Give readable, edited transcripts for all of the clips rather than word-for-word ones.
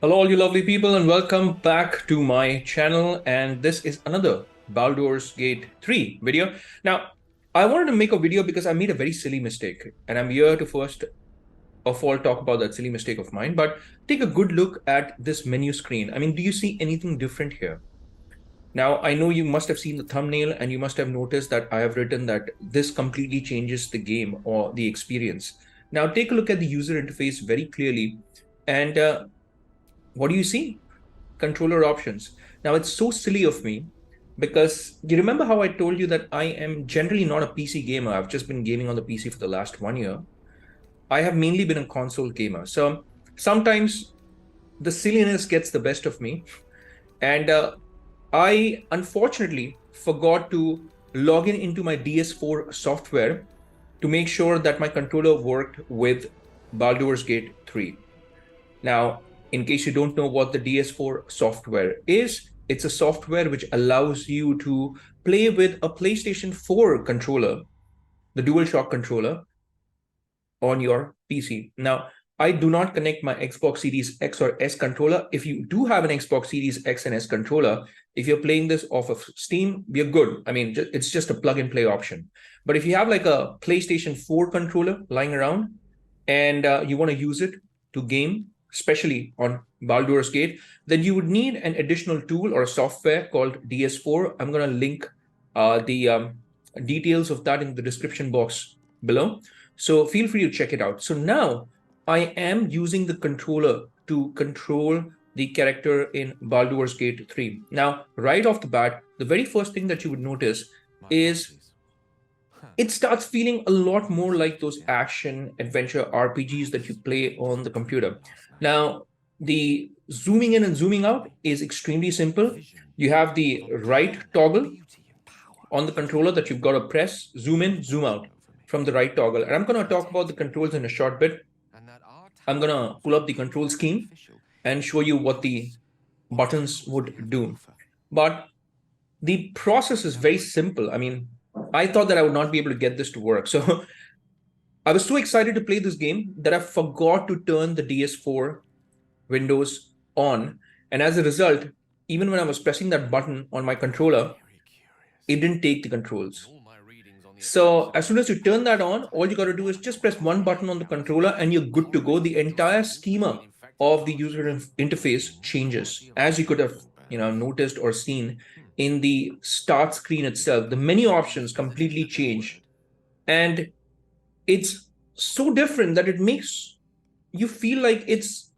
Hello, all you lovely people, and welcome back to my channel. And this is another Baldur's Gate 3 video. Now, I wanted to make a video because I made a very silly mistake, and I'm here to first of all talk about that silly mistake of mine. But take a good look at this menu screen. I mean, do you see anything different here? Now, I know you must have seen the thumbnail and you must have noticed that I have written that this completely changes the game or the experience. Now, take a look at the user interface very clearly. And what do you see? Controller options. Now, it's so silly of me because you remember how I told you that I am generally not a PC gamer. I've just been gaming on the PC for the last 1 year. I have mainly been a console gamer. So sometimes the silliness gets the best of me. And I unfortunately forgot to log in into my DS4 software to make sure that my controller worked with Baldur's Gate 3. Now, in case you don't know what the DS4 software is, it's a software which allows you to play with a PlayStation 4 controller, the DualShock controller, on your PC. Now, I do not connect my Xbox Series X or S controller. If you do have an Xbox Series X and S controller, if you're playing this off of Steam, we're good. I mean, it's just a plug and play option. But if you have like a PlayStation 4 controller lying around and you want to use it to game, especially on Baldur's Gate, then you would need an additional tool or a software called DS4. I'm going to link the details of that in the description box below. So feel free to check it out. So now I am using the controller to control the character in Baldur's Gate 3. Now, right off the bat, the very first thing that you would notice is it starts feeling a lot more like those action adventure RPGs that you play on the computer. Now, the zooming in and zooming out is extremely simple. You have the right toggle on the controller that you've got to press, zoom in, zoom out from the right toggle. And I'm going to talk about the controls in a short bit. I'm going to pull up the control scheme and show you what the buttons would do. But the process is very simple. I mean, I thought that I would not be able to get this to work. So I was so excited to play this game that I forgot to turn the DS4 Windows on. And as a result, even when I was pressing that button on my controller, it didn't take the controls. So as soon as you turn that on, all you got to do is just press one button on the controller and you're good to go. The entire schema of the user interface changes, as you could have noticed or seen in the start screen itself. The menu options completely change, and it's so different that it makes you feel like it's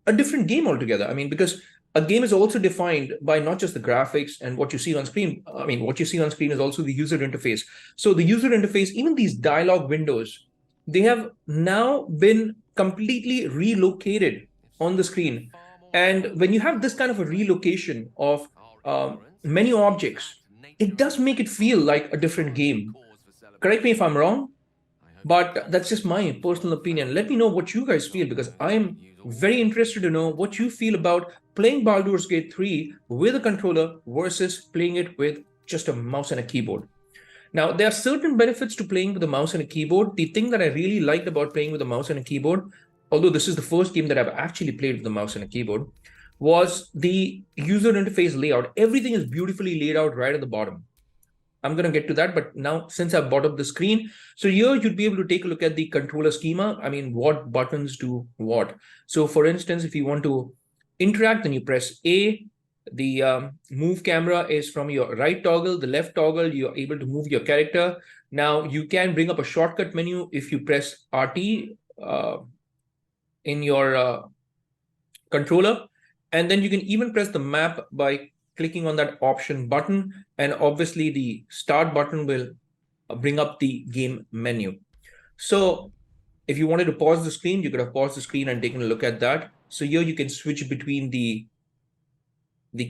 a different game altogether. I mean, because a game is also defined by not just the graphics and what you see on screen. I mean, what you see on screen is also the user interface. So the user interface, even these dialogue windows, they have now been completely relocated on the screen. And when you have this kind of a relocation of menu objects, it does make it feel like a different game. Correct me if I'm wrong, but that's just my personal opinion. Let me know what you guys feel because I'm very interested to know what you feel about playing Baldur's Gate 3 with a controller versus playing it with just a mouse and a keyboard. Now, there are certain benefits to playing with a mouse and a keyboard. The thing that I really liked about playing with a mouse and a keyboard, although this is the first game that I've actually played with a mouse and a keyboard, was the user interface layout. Everything is beautifully laid out right at the bottom. I'm going to get to that, but now since I've brought up the screen, so here you'd be able to take a look at the controller schema. I mean, what buttons do what. So for instance, if you want to interact, then you press A. The move camera is from your right toggle, the left toggle, you're able to move your character. Now you can bring up a shortcut menu if you press RT in your controller. And then you can even press the map by clicking on that option button, and obviously the start button will bring up the game menu. So if you wanted to pause the screen, you could have paused the screen and taken a look at that. So here you can switch between the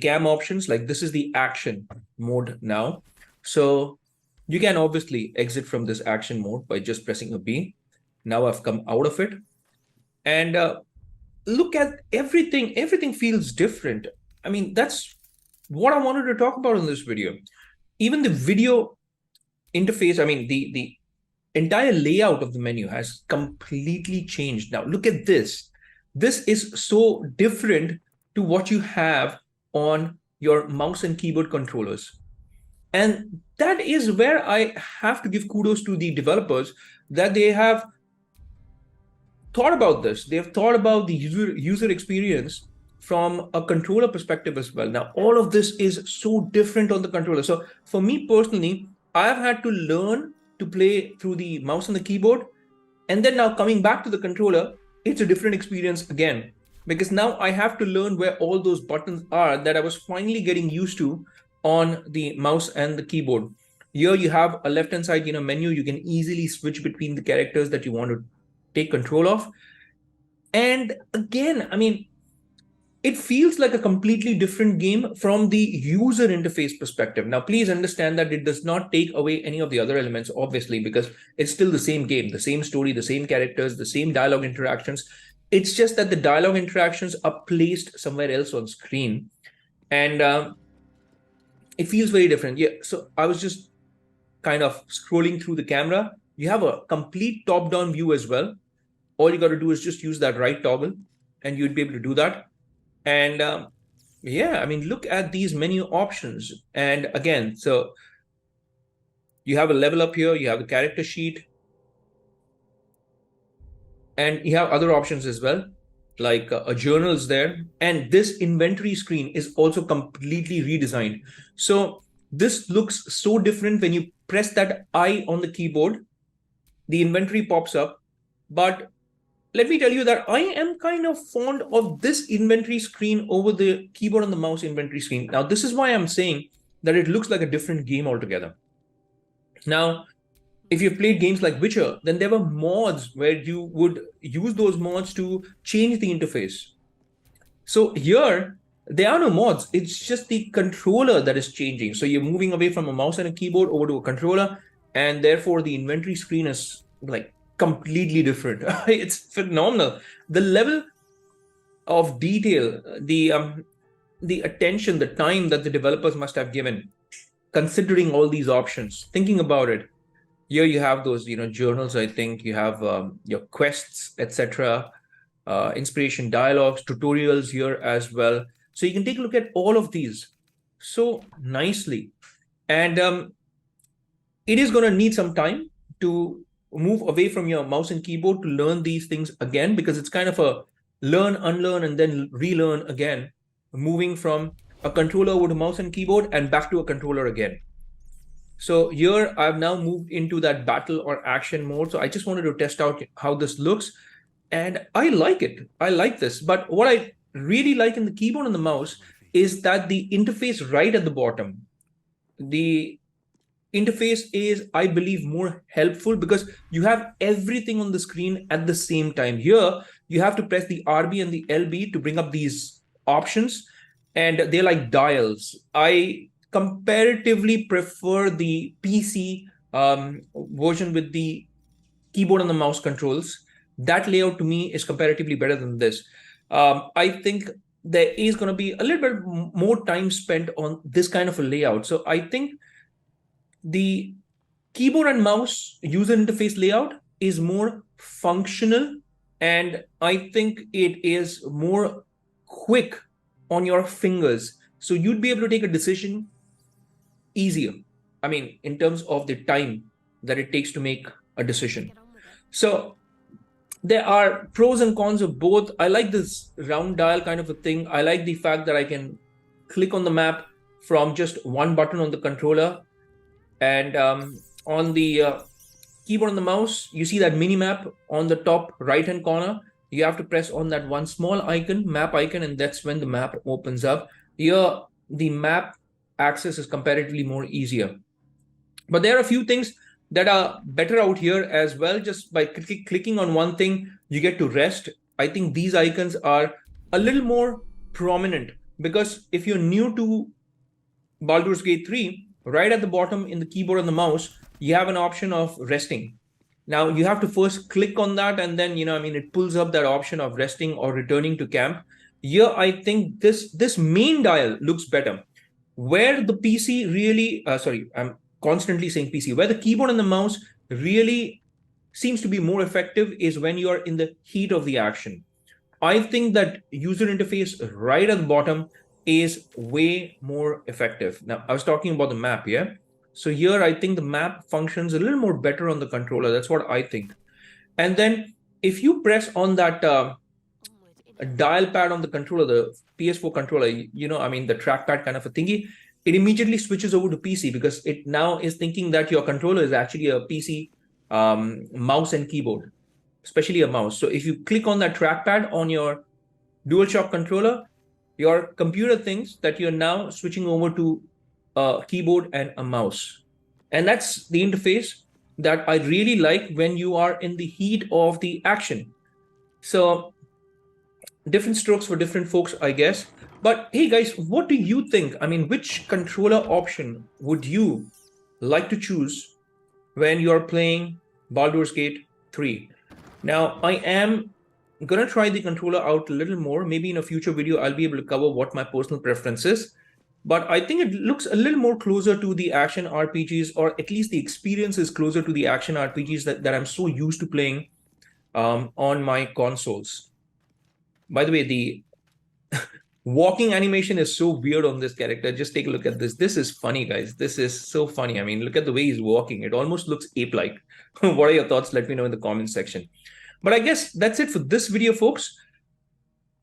cam options. Like this is the action mode now. So you can obviously exit from this action mode by just pressing a B. Now I've come out of it, and look at everything. Everything feels different. I mean, that's what I wanted to talk about in this video. Even the video interface, I mean, the entire layout of the menu has completely changed. Now, look at this. this is so different to what you have on your mouse and keyboard controllers. And that is where I have to give kudos to the developers, that they have thought about this. They've thought about the user experience from a controller perspective as well. Now, all of this is so different on the controller. So for me personally, I've had to learn to play through the mouse and the keyboard. And then now coming back to the controller, it's a different experience again, because now I have to learn where all those buttons are that I was finally getting used to on the mouse and the keyboard. Here you have a left-hand side, menu. You can easily switch between the characters that you want to take control of. And again, I mean, it feels like a completely different game from the user interface perspective. Now, please understand that it does not take away any of the other elements, obviously, because it's still the same game, the same story, the same characters, the same dialogue interactions. It's just that the dialogue interactions are placed somewhere else on screen. And it feels very different. Yeah, so I was just kind of scrolling through the camera. You have a complete top-down view as well. All you got to do is just use that right toggle, and you'd be able to do that. And yeah, I mean, look at these menu options. And again, so you have a level up here, you have the character sheet, and you have other options as well, like a journal is there. And this inventory screen is also completely redesigned. So this looks so different. When you press that I on the keyboard, the inventory pops up. But let me tell you that I am kind of fond of this inventory screen over the keyboard and the mouse inventory screen. Now, this is why I'm saying that it looks like a different game altogether. Now, if you've played games like Witcher, then there were mods where you would use those mods to change the interface. So here, there are no mods. It's just the controller that is changing. So you're moving away from a mouse and a keyboard over to a controller, and therefore the inventory screen is like completely different. It's phenomenal. The level of detail, the attention, the time that the developers must have given, considering all these options, thinking about it. Here you have those, journals. I think you have your quests, etc., inspiration dialogues, tutorials here as well. So you can take a look at all of these so nicely, and it is going to need some time to move away from your mouse and keyboard to learn these things again, because it's kind of a learn, unlearn, and then relearn again, moving from a controller over to mouse and keyboard and back to a controller again. So here I've now moved into that battle or action mode. So I just wanted to test out how this looks, and I like it. I like this. But what I really like in the keyboard and the mouse is that the interface right at the bottom, the interface is, I believe, more helpful because you have everything on the screen at the same time. Here, you have to press the RB and the LB to bring up these options, and they're like dials. I comparatively prefer the PC version with the keyboard and the mouse controls. That layout to me is comparatively better than this. I think there is going to be a little bit more time spent on this kind of a layout. So I think the keyboard and mouse user interface layout is more functional, and I think it is more quick on your fingers. So you'd be able to take a decision easier. I mean, in terms of the time that it takes to make a decision. So there are pros and cons of both. I like this round dial kind of a thing. I like the fact that I can click on the map from just one button on the controller. And on the keyboard and the mouse, you see that mini map on the top right-hand corner. You have to press on that one small icon, map icon, and that's when the map opens up. Here, the map access is comparatively more easier. But there are a few things that are better out here as well. Just by clicking on one thing, you get to rest. I think these icons are a little more prominent because if you're new to Baldur's Gate 3, right at the bottom in the keyboard and the mouse, you have an option of resting. Now you have to first click on that, and then it pulls up that option of resting or returning to camp. Here, I think this main dial looks better. Where the PC really, I'm constantly saying PC, where the keyboard and the mouse really seems to be more effective is when you are in the heat of the action. I think that user interface right at the bottom is way more effective. Now, I was talking about the map, yeah? So here, I think the map functions a little more better on the controller. That's what I think. And then if you press on that dial pad on the controller, the PS4 controller, I mean, the trackpad kind of a thingy, it immediately switches over to PC because it now is thinking that your controller is actually a PC mouse and keyboard, especially a mouse. So if you click on that trackpad on your DualShock controller, your computer thinks that you're now switching over to a keyboard and a mouse. And that's the interface that I really like when you are in the heat of the action. So different strokes for different folks, I guess. But hey, guys, what do you think? I mean, which controller option would you like to choose when you're playing Baldur's Gate 3? Now, I am going to try the controller out a little more. Maybe in a future video, I'll be able to cover what my personal preference is. But I think it looks a little more closer to the action RPGs, or at least the experience is closer to the action RPGs that I'm so used to playing on my consoles. By the way, the walking animation is so weird on this character. Just take a look at this. This is funny, guys. This is so funny. I mean, look at the way he's walking. It almost looks ape-like. What are your thoughts? Let me know in the comment section. But I guess that's it for this video, folks.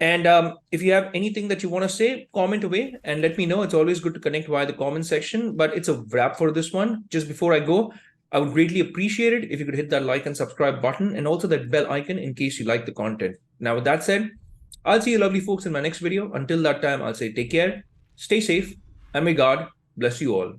And if you have anything that you want to say, comment away and let me know. It's always good to connect via the comment section, but it's a wrap for this one. Just before I go, I would greatly appreciate it if you could hit that like and subscribe button and also that bell icon in case you like the content. Now, with that said, I'll see you lovely folks in my next video. Until that time, I'll say take care, stay safe, and may God bless you all.